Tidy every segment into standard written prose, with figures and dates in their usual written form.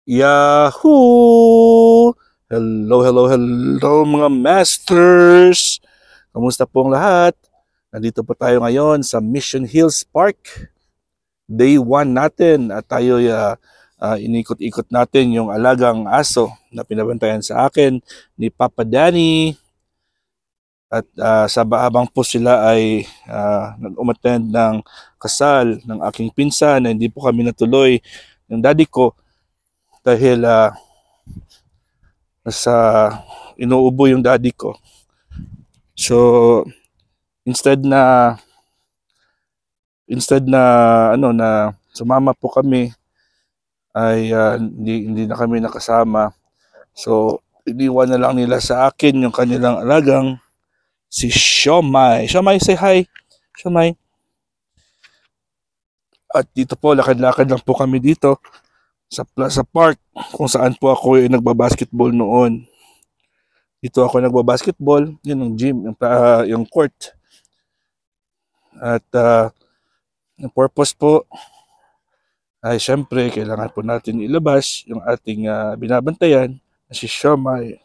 Yahoo! Hello, hello, hello mga masters! Kamusta pong lahat? Nandito po tayo ngayon sa Mission Hills Park. Day 1 natin at tayo inikot-ikot natin yung alagang aso na pinabantayan sa akin ni Papa Danny. At sa habang po sila ay nag-umattend ng kasal ng aking pinsan na hindi po kami natuloy ng daddy ko dahil nasa inuubo yung daddy ko. So instead na sumama po kami ay hindi na kami nakasama. So iniwan na lang nila sa akin yung kanilang alagang si Siomai. Siomai, say hi. Siomai. At dito po lakad-lakad lang po kami dito sa park kung saan po ako ay nagbabasketball noon. Dito ako nagbabasketball, yun ang gym, yung court. At yung purpose po ay syempre kailangan po natin ilabas yung ating binabantayan na si Siomai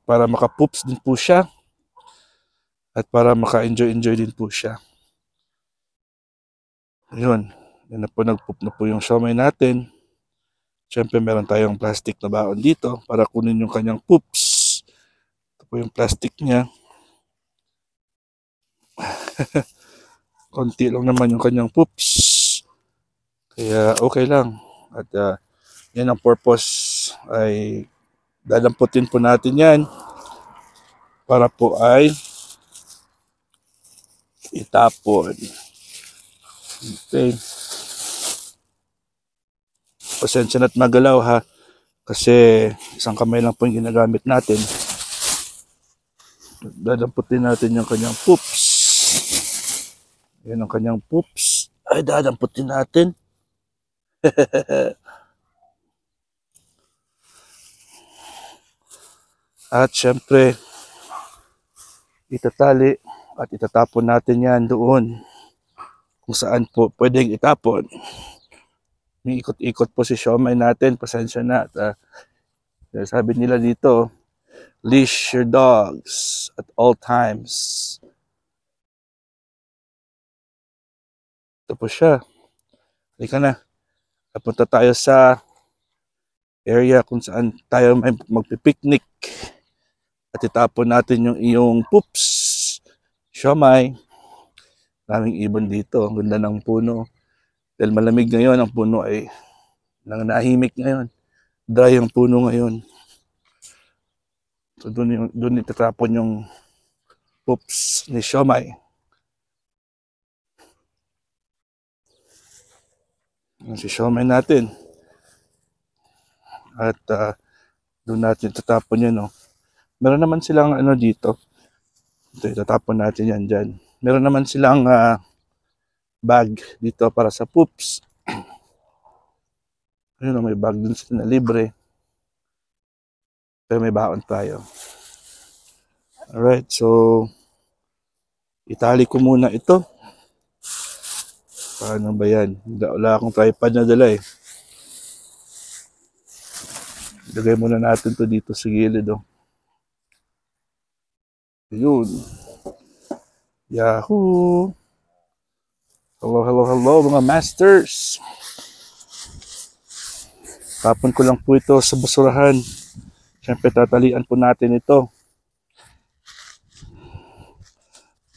para maka-poops din po siya at para maka-enjoy din po siya. Yun na po, nag-poop na po yung Siomai natin. Syempre meron tayong plastic na baon dito para kunin yung kanyang poops. Ito po yung plastic niya. Konti lang naman yung kanyang poops. Kaya okay lang. At yan ang purpose ay dalamputin po natin yan para po ay itapon. Okay. Pasensya na't magalaw ha. Kasi isang kamay lang po yung ginagamit natin. Dalamputin natin yung kanyang poops. Yan ang kanyang poops. Ay, dalamputin natin. At syempre, itatali at itatapon natin yan doon kung saan po pwedeng itapon. May ikot-ikot po si Siomai natin. Pasensya na. At sabi nila dito, leash your dogs at all times. Ito po siya. Halika na. Napunta tayo sa area kung saan tayo may magpipiknik. At itapon natin yung iyong poops. Siomai. Maraming ibon dito. Ang ganda ng puno. Dahil malamig ngayon, ang puno ay nanganahimik ngayon. Dry ang puno ngayon. So doon itatapon yung poops ni Siomai. Yung si Siomai natin. At doon natin itatapon yun. No? Meron naman silang dito. Ito, itatapon natin yan dyan. Meron naman silang bag dito para sa poops. Ayun, may bag dun sila na libre. Pero may baon tayo. Alright, so itali ko muna ito. Paano ba yan? Wala akong tripod na dala eh. Lagay muna natin to dito sa gilid. Oh. Ayun. Yahoo! Hello, hello, hello mga masters! Tapon ko lang po ito sa basurahan. Siyempre tatalian po natin ito.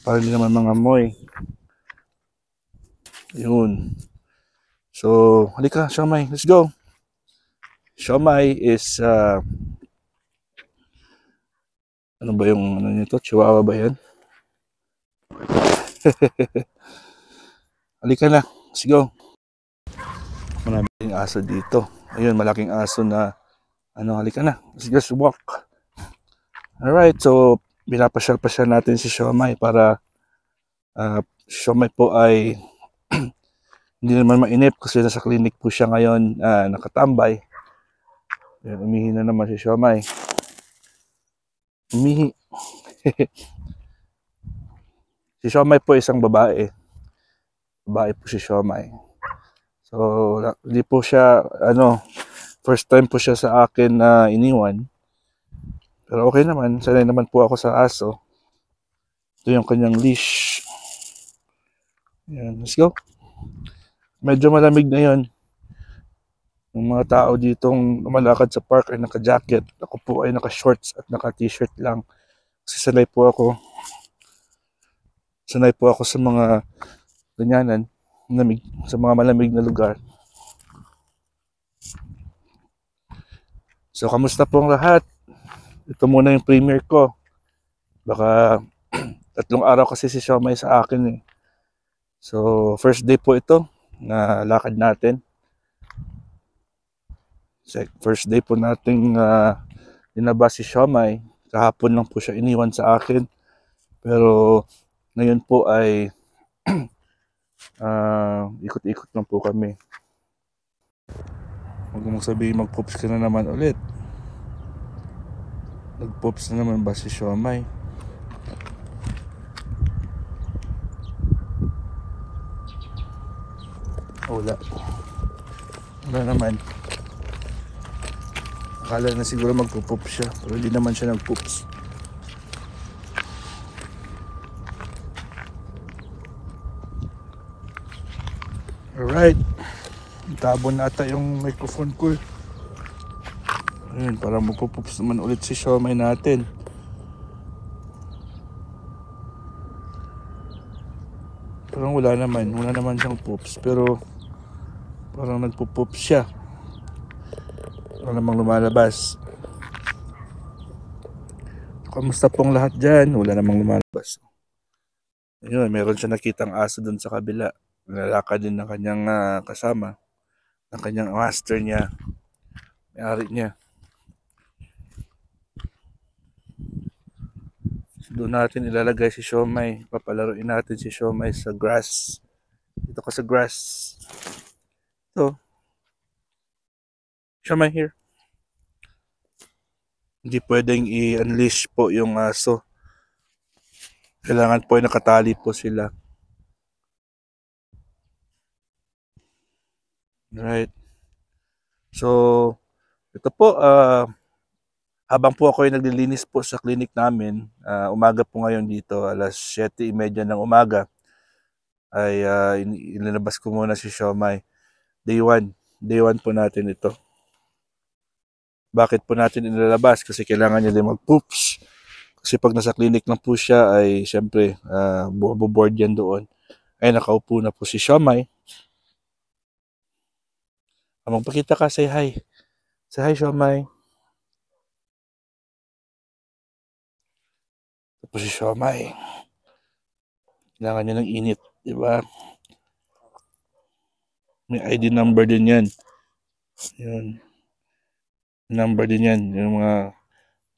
Para hindi naman mga amoy. Yun. So, halika, Siomai. Let's go. Siomai is, ano ba yung nito? Chihuahua ba yan? Halika na. Let's go. Maraming aso dito. Ayun, malaking aso na, halika na. Let's just walk. Alright, so, binapasyal-pasyal natin si Siomai para Siomai po ay hindi naman mainip kasi nasa clinic po siya ngayon, nakatambay. Ayan, umihi na naman si Siomai. Umihi. Si Siomai po isang babae. Babae po si Siomai. So, hindi po siya, First time po siya sa akin na iniwan. Pero okay naman, sanay naman po ako sa aso. Ito yung kanyang leash. Yan, let's go. Medyo malamig na yon. Yung mga tao ditong lumalakad sa park ay naka-jacket. Ako po ay naka-shorts at naka-t-shirt lang. Kasi sanay po ako sa mga ganyanan, malamig, sa mga malamig na lugar. So, kamusta po ang lahat? Ito muna yung premiere ko. Baka 3 araw kasi si Siomai sa akin eh. So, first day po ito na lakad natin. First day po nating dinabas si Siomai. Kahapon lang po siya iniwan sa akin. Pero ngayon po ay ikot-ikot lang po kami. Huwag mong sabihin mag-poops ka na naman ulit. Nag-poops na naman ba si Siomai? Wala naman. Akala na siguro magpo-poops siya, pero hindi naman siya nag-poops. Alright. Tabo na ata yung microphone ko. Ayun, parang magpo-poops naman ulit si Siomai natin. Parang wala naman siyang poops, pero parang nagpo-poops siya. Wala namang lumalabas. Kamusta pong lahat dyan? Wala namang lumalabas. Ayun, meron siya nakitang aso dun sa kabila. Nalalakad din ng kanyang kasama, ng kanyang master niya, may-ari niya. Doon natin ilalagay si Siomai. Papalaruin natin si Siomai sa grass. Dito ka sa grass. Ito. Siomai here. Hindi pwedeng i-unleash po yung aso. Kailangan po ay nakatali po sila. Right. So, ito po, habang po ako ay naglilinis po sa clinic namin, umaga po ngayon dito, alas 7:30 ng umaga, ay ilalabas ko muna si Siomai. Day 1 po natin ito. Bakit po natin ilalabas? Kasi kailangan niya din mag-poops. Kasi pag nasa clinic lang po siya, ay syempre, board yan doon. Ay nakaupo na po si Siomai. Magpakita ka, say hi. Say hi, Siomai. Ito po si Siomai. Kailangan niya ng init, di ba? May ID number din yan. Yun. Number din yan.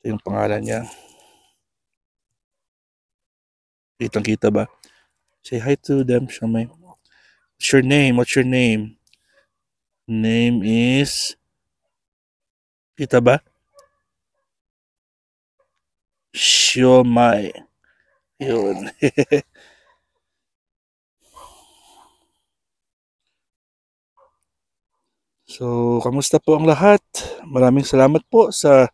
Yung pangalan niya. Kitang-kita ba? Say hi to them, Siomai. What's your name? What's your name? Name is... Kita ba? Siomai. Yun. So, kamusta po ang lahat? Maraming salamat po sa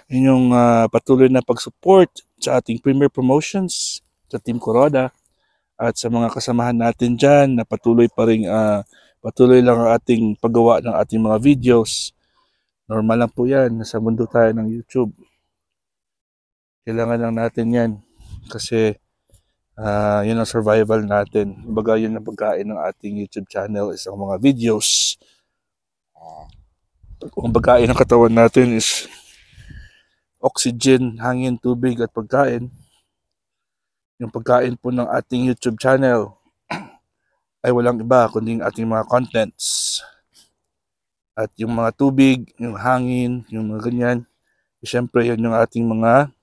inyong patuloy na pag-support sa ating Premier Promotions, sa Team Kuroda, at sa mga kasamahan natin dyan na patuloy lang ang ating paggawa ng ating mga videos. Normal lang po yan, nasa mundo tayo ng YouTube. Kailangan lang natin yan kasi yun ang survival natin. Kumbaga yun ang pagkain ng ating YouTube channel is ang mga videos. Kung pagkain ng katawan natin is oxygen, hangin, tubig at pagkain. Yung pagkain po ng ating YouTube channel ay walang iba kundi yung ating mga contents. At yung mga tubig, yung hangin, yung mga ganyan, siyempre yun yung ating mga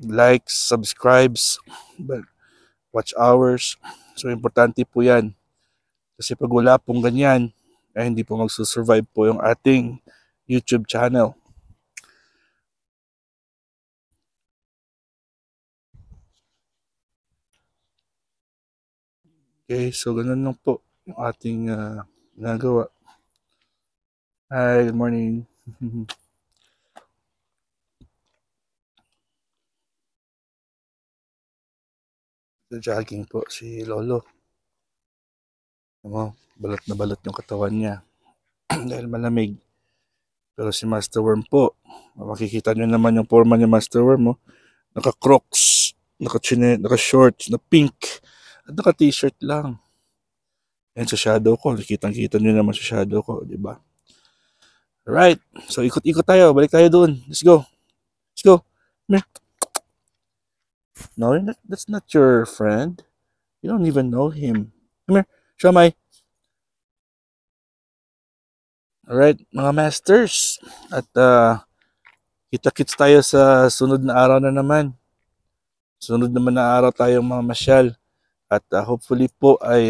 likes, subscribes, watch hours. So importante po yan. Kasi pag wala pong ganyan, ay hindi po magsusurvive po yung ating YouTube channel. Okay, so ganun lang po yung ating ginagawa. Hi, good morning. Jogging po si Lolo. Balat na balat yung katawan niya dahil malamig. Pero si Master Worm po, makikita nyo naman yung forma ni Master Worm. Naka-crocs, naka-shorts na pink, at naka-t-shirt lang. Yan sa shadow ko, kitang-kita nyo naman sa shadow ko, di ba? Alright, so ikot-ikot tayo, balik tayo doon. Let's go. Let's go. Come here. No, that's not your friend. You don't even know him. Come here, Shamay. Alright, mga masters. At kita-kits tayo sa sunod na araw na naman. Sunod naman na araw tayong mga masyal. At hopefully po ay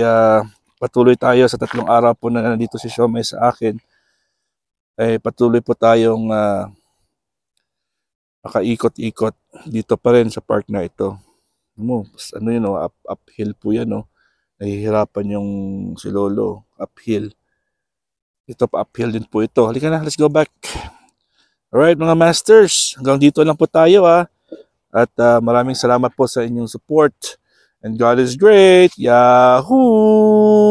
patuloy tayo sa 3 araw po na nandito si Siomay sa akin. Ay patuloy po tayong makaikot-ikot dito pa rin sa park na ito. Ano yun, uphill po yan. Nahihirapan yung si Lolo. Uphill. Ito pa uphill din po ito. Halika na, let's go back. Alright mga masters, hanggang dito lang po tayo At maraming salamat po sa inyong support. And God is great. Yahoo!